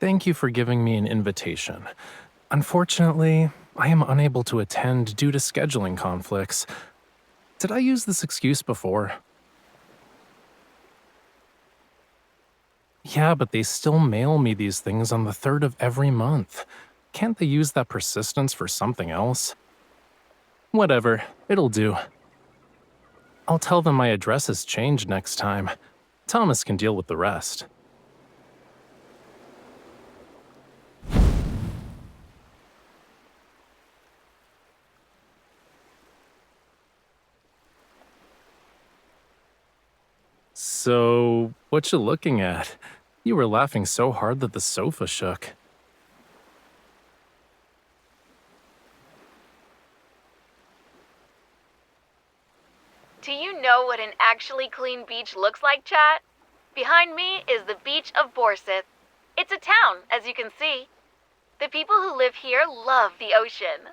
Thank you for giving me an invitation. Unfortunately, I am unable to attend due to scheduling conflicts. Did I use this excuse before? Yeah, but they still mail me these things on the 3rd of every month. Can't they use that persistence for something else? Whatever, it'll do. I'll tell them my address has changed next time. Thomas can deal with the rest. So, what you looking at? You were laughing so hard that the sofa shook. Do you know what an actually clean beach looks like, chat? Behind me is the beach of Borseth. It's a town, as you can see. The people who live here love the ocean.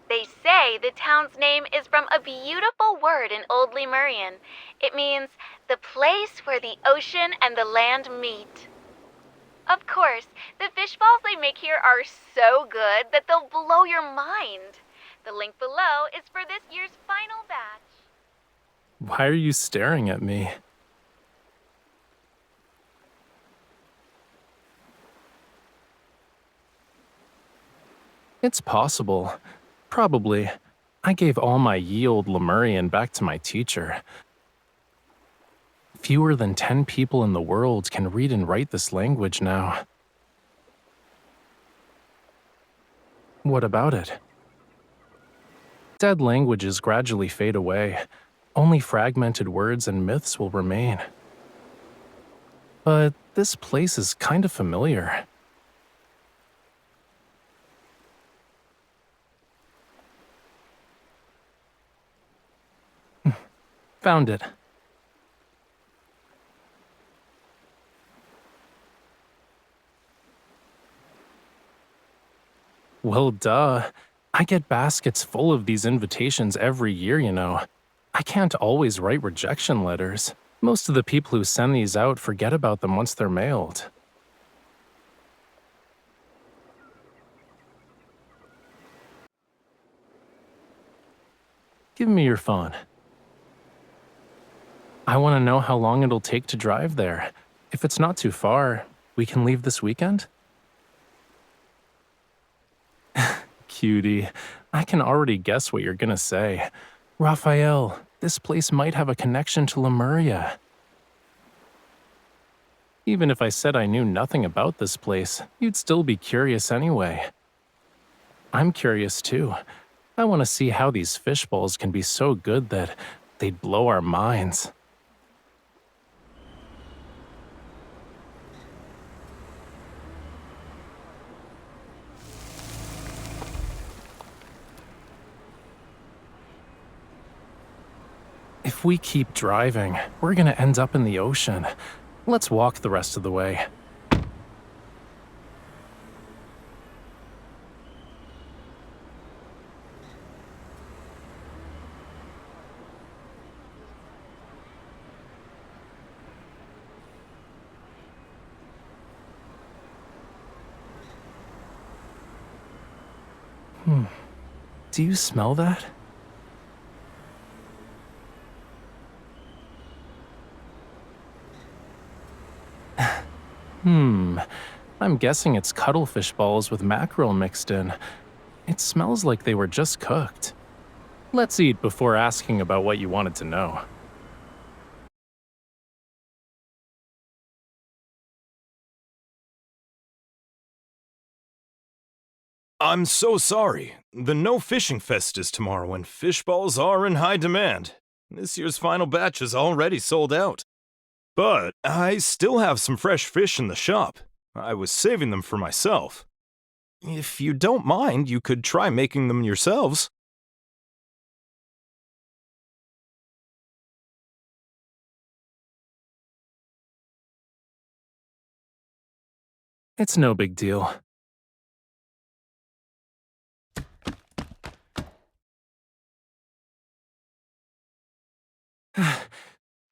They say the town's name is from a beautiful word in Old Lemurian. It means the place where the ocean and the land meet. Of course, the fish balls they make here are so good that they'll blow your mind. The link below is for this year's final batch. Why are you staring at me? It's possible. Probably. I gave all my ye old Lemurian back to my teacher. Fewer than 10 people in the world can read and write this language now. What about it? Dead languages gradually fade away. Only fragmented words and myths will remain. But this place is kind of familiar. Found it. Well, duh. I get baskets full of these invitations every year, you know. I can't always write rejection letters. Most of the people who send these out forget about them once they're mailed. Give me your phone. I want to know how long it'll take to drive there. If it's not too far, we can leave this weekend? Cutie, I can already guess what you're gonna say. Raphael, this place might have a connection to Lemuria. Even if I said I knew nothing about this place, you'd still be curious anyway. I'm curious too. I want to see how these fish balls can be so good that they'd blow our minds. If we keep driving, we're gonna end up in the ocean. Let's walk the rest of the way. Do you smell that? I'm guessing it's cuttlefish balls with mackerel mixed in. It smells like they were just cooked. Let's eat before asking about what you wanted to know. I'm so sorry. The No Fishing Fest is tomorrow and fish balls are in high demand. This year's final batch is already sold out. But I still have some fresh fish in the shop. I was saving them for myself. If you don't mind, you could try making them yourselves. It's no big deal.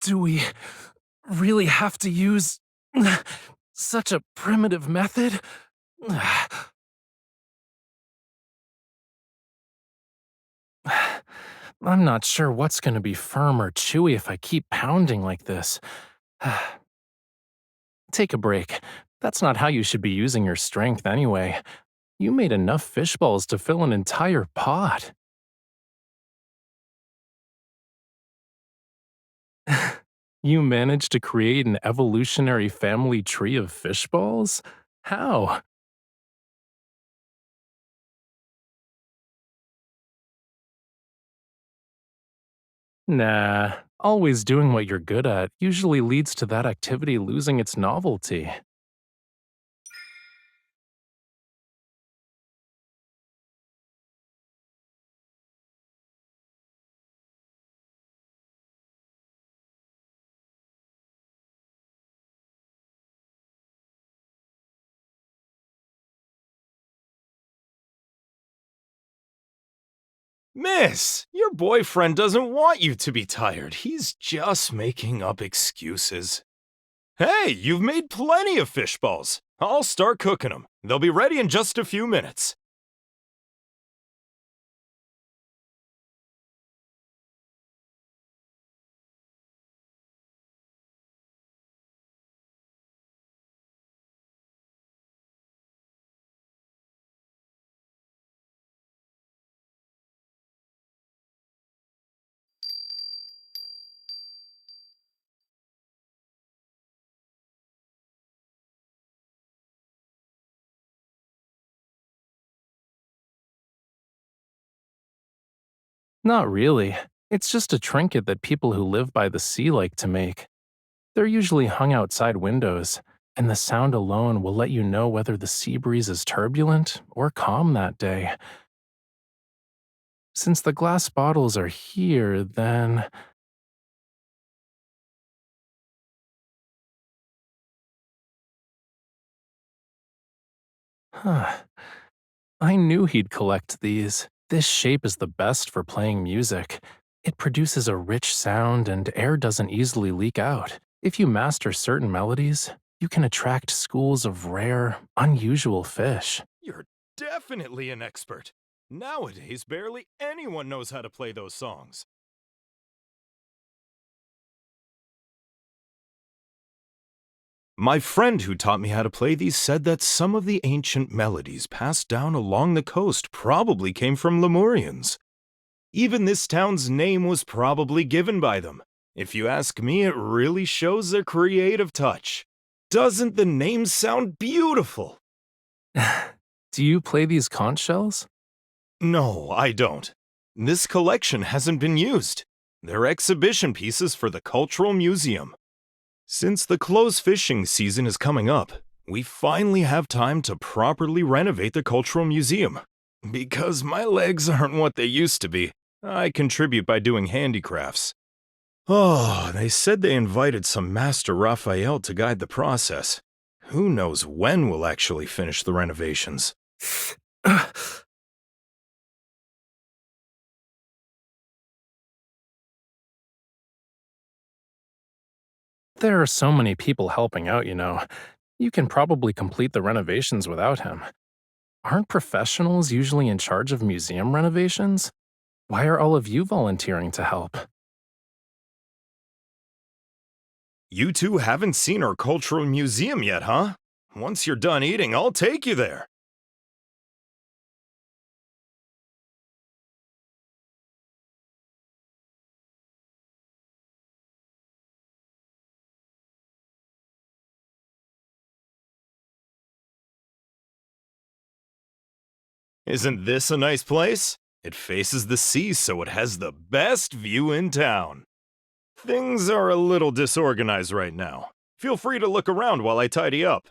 Do we really have to use Such a primitive method. I'm not sure what's going to be firm or chewy if I keep pounding like this. Take a break. That's not how you should be using your strength anyway. You made enough fish balls to fill an entire pot. You managed to create an evolutionary family tree of fish balls? How? Nah, always doing what you're good at usually leads to that activity losing its novelty. Miss, your boyfriend doesn't want you to be tired. He's just making up excuses. Hey, you've made plenty of fish balls. I'll start cooking them. They'll be ready in just a few minutes. Not really. It's just a trinket that people who live by the sea like to make. They're usually hung outside windows, and the sound alone will let you know whether the sea breeze is turbulent or calm that day. Since the glass bottles are here, then. Huh. I knew he'd collect these. This shape is the best for playing music. It produces a rich sound and air doesn't easily leak out. If you master certain melodies, you can attract schools of rare, unusual fish. You're definitely an expert. Nowadays, barely anyone knows how to play those songs. My friend who taught me how to play these said that some of the ancient melodies passed down along the coast probably came from Lemurians. Even this town's name was probably given by them. If you ask me, it really shows their creative touch. Doesn't the name sound beautiful? Do you play these conch shells? No, I don't. This collection hasn't been used. They're exhibition pieces for the Cultural Museum. Since the close fishing season is coming up, we finally have time to properly renovate the Cultural Museum. Because my legs aren't what they used to be, I contribute by doing handicrafts. Oh, they said they invited some master Rafayel to guide the process. Who knows when we'll actually finish the renovations? There are so many people helping out, you know. You can probably complete the renovations without him. Aren't professionals usually in charge of museum renovations? Why are all of you volunteering to help? You two haven't seen our Cultural Museum yet, huh? Once you're done eating, I'll take you there. Isn't this a nice place? It faces the sea, so it has the best view in town. Things are a little disorganized right now. Feel free to look around while I tidy up.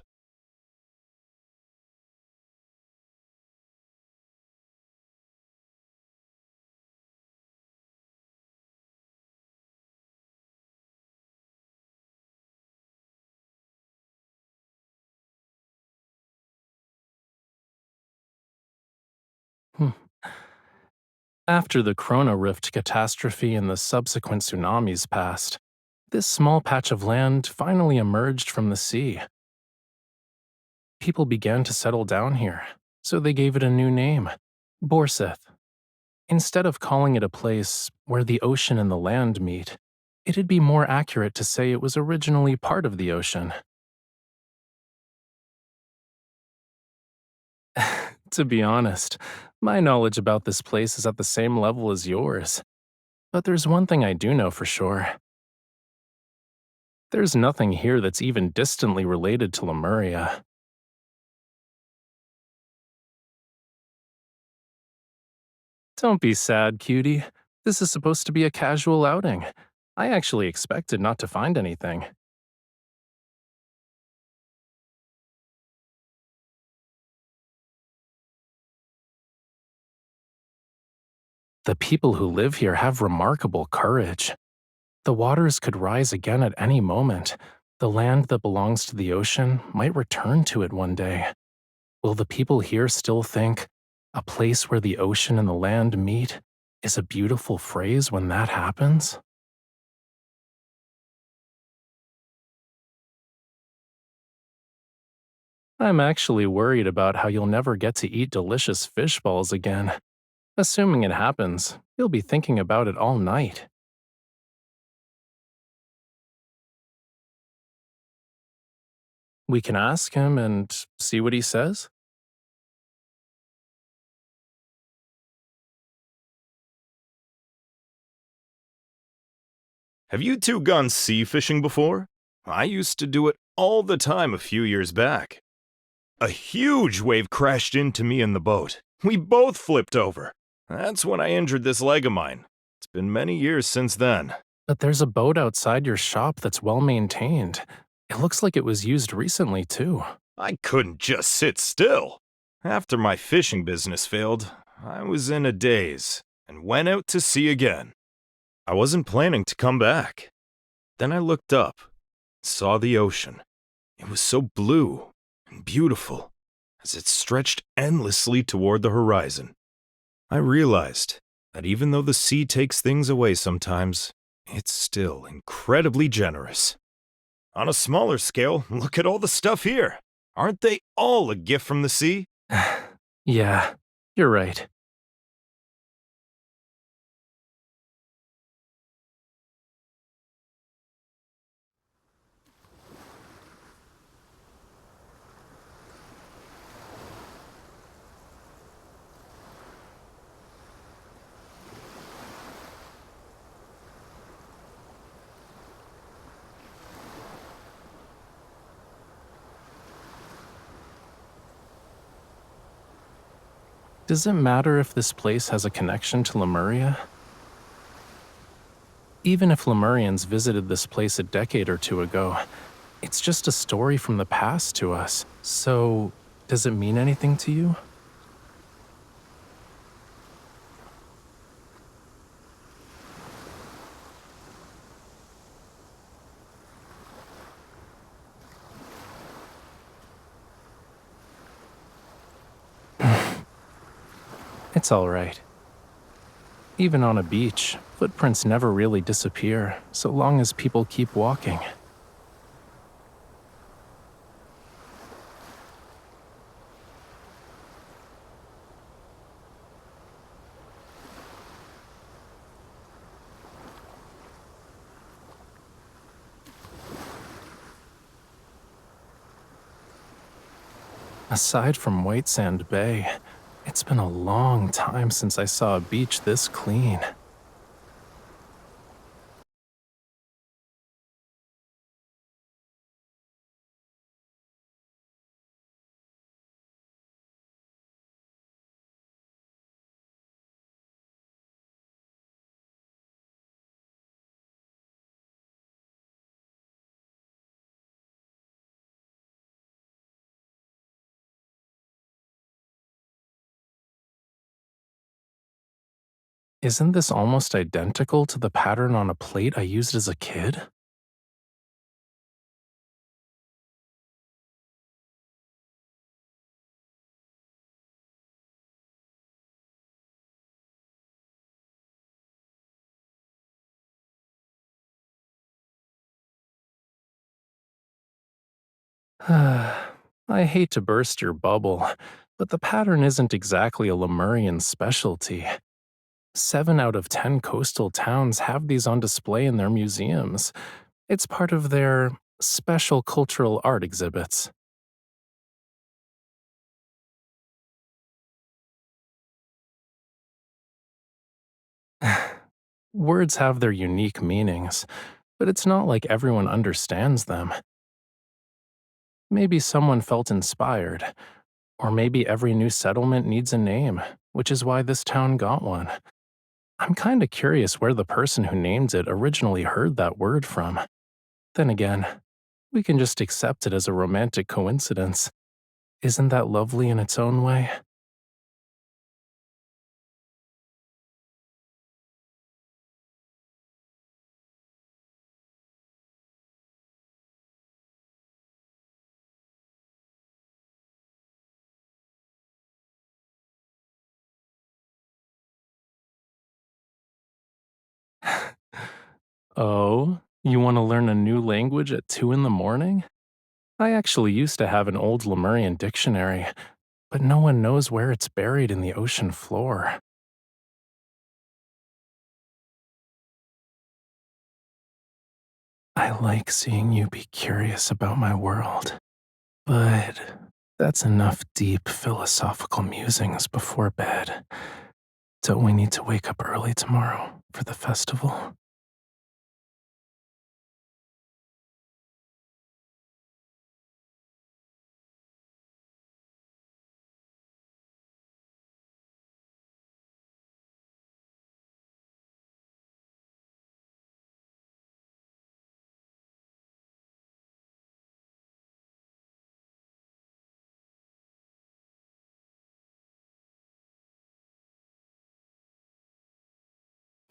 Hmm. After the Corona Rift catastrophe and the subsequent tsunamis passed, this small patch of land finally emerged from the sea. People began to settle down here, so they gave it a new name, Borseth. Instead of calling it a place where the ocean and the land meet, it'd be more accurate to say it was originally part of the ocean. To be honest, my knowledge about this place is at the same level as yours. But there's one thing I do know for sure. There's nothing here that's even distantly related to Lemuria. Don't be sad, cutie. This is supposed to be a casual outing. I actually expected not to find anything. The people who live here have remarkable courage. The waters could rise again at any moment. The land that belongs to the ocean might return to it one day. Will the people here still think, a place where the ocean and the land meet is a beautiful phrase when that happens? I'm actually worried about how you'll never get to eat delicious fish balls again. Assuming it happens, you'll be thinking about it all night. We can ask him and see what he says. Have you two gone sea fishing before? I used to do it all the time a few years back. A huge wave crashed into me in the boat. We both flipped over. That's when I injured this leg of mine. It's been many years since then. But there's a boat outside your shop that's well maintained. It looks like it was used recently, too. I couldn't just sit still. After my fishing business failed, I was in a daze and went out to sea again. I wasn't planning to come back. Then I looked up, saw the ocean. It was so blue and beautiful as it stretched endlessly toward the horizon. I realized that even though the sea takes things away sometimes, it's still incredibly generous. On a smaller scale, look at all the stuff here. Aren't they all a gift from the sea? Yeah, you're right. Does it matter if this place has a connection to Lemuria? Even if Lemurians visited this place a decade or two ago, it's just a story from the past to us. So, does it mean anything to you? It's alright. Even on a beach, footprints never really disappear, so long as people keep walking. Aside from White Sand Bay, it's been a long time since I saw a beach this clean. Isn't this almost identical to the pattern on a plate I used as a kid? I hate to burst your bubble, but the pattern isn't exactly a Lemurian specialty. 7 out of 10 coastal towns have these on display in their museums. It's part of their special cultural art exhibits. Words have their unique meanings, but it's not like everyone understands them. Maybe someone felt inspired, or maybe every new settlement needs a name, which is why this town got one. I'm kinda curious where the person who named it originally heard that word from. Then again, we can just accept it as a romantic coincidence. Isn't that lovely in its own way? Oh, you want to learn a new language at 2 in the morning? I actually used to have an old Lemurian dictionary, but no one knows where it's buried in the ocean floor. I like seeing you be curious about my world, but that's enough deep philosophical musings before bed. Don't we need to wake up early tomorrow for the festival?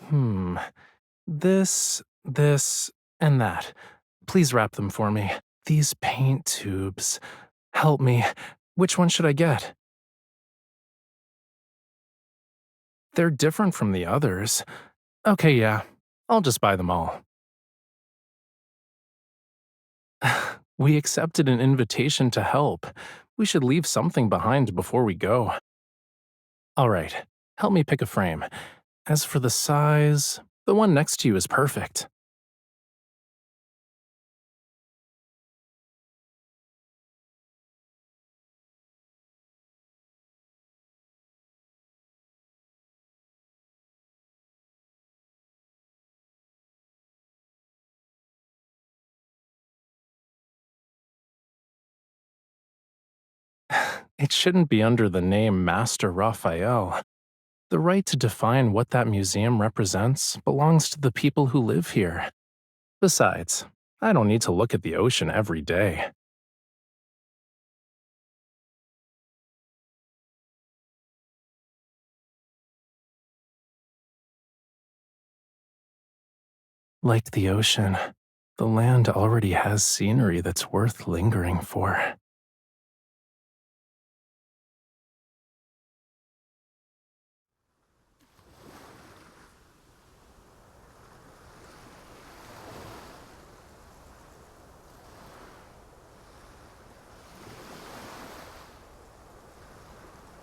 Hmm, this, and that. Please wrap them for me. These paint tubes. Help me. Which one should I get? They're different from the others. Okay, yeah. I'll just buy them all. We accepted an invitation to help. We should leave something behind before we go. All right, help me pick a frame. As for the size, the one next to you is perfect. It shouldn't be under the name Master Raphael. The right to define what that museum represents belongs to the people who live here. Besides, I don't need to look at the ocean every day. Like the ocean, the land already has scenery that's worth lingering for.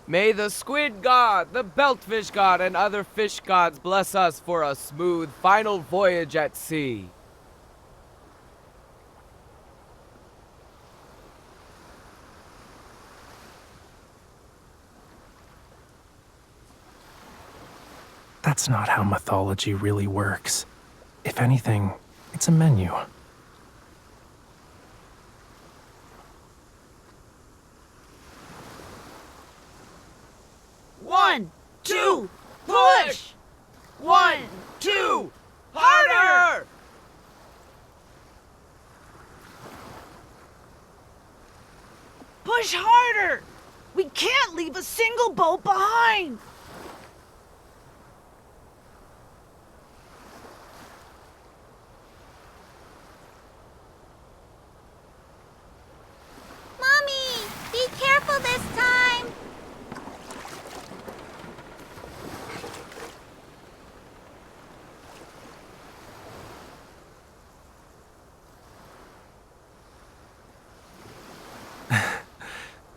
May the squid god, the beltfish god, and other fish gods bless us for a smooth final voyage at sea. That's not how mythology really works. If anything, it's a menu. One, two, push! One, two, harder! Push harder! We can't leave a single boat behind! Mommy, be careful this time.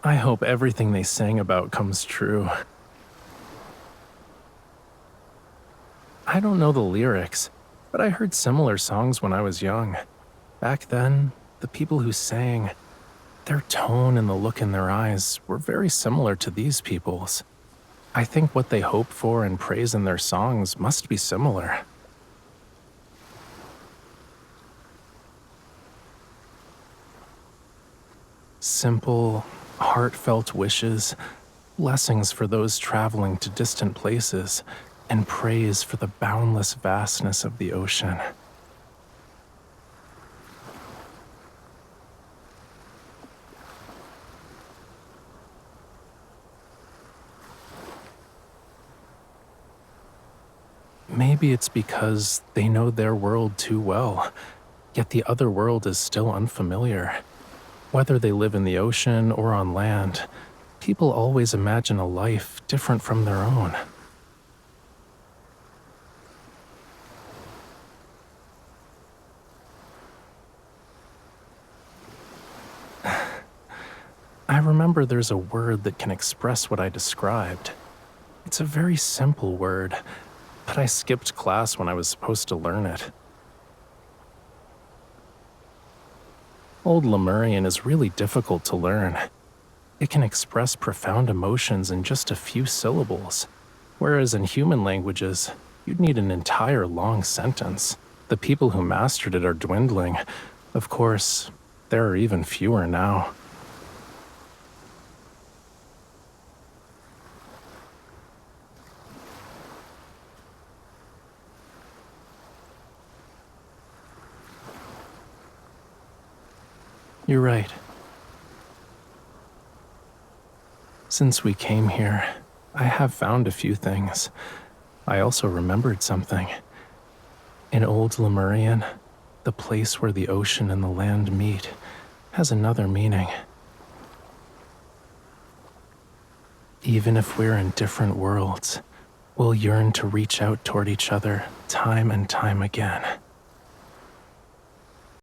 I hope everything they sang about comes true. I don't know the lyrics, but I heard similar songs when I was young. Back then, the people who sang, their tone and the look in their eyes were very similar to these people's. I think what they hope for and praise in their songs must be similar. Simple, heartfelt wishes, blessings for those traveling to distant places, and praise for the boundless vastness of the ocean. Maybe it's because they know their world too well, yet the other world is still unfamiliar. Whether they live in the ocean or on land, people always imagine a life different from their own. I remember there's a word that can express what I described. It's a very simple word, but I skipped class when I was supposed to learn it. Old Lemurian is really difficult to learn. It can express profound emotions in just a few syllables, whereas in human languages, you'd need an entire long sentence. The people who mastered it are dwindling. Of course, there are even fewer now. You're right. Since we came here, I have found a few things. I also remembered something. In Old Lemurian, the place where the ocean and the land meet has another meaning. Even if we're in different worlds, we'll yearn to reach out toward each other time and time again.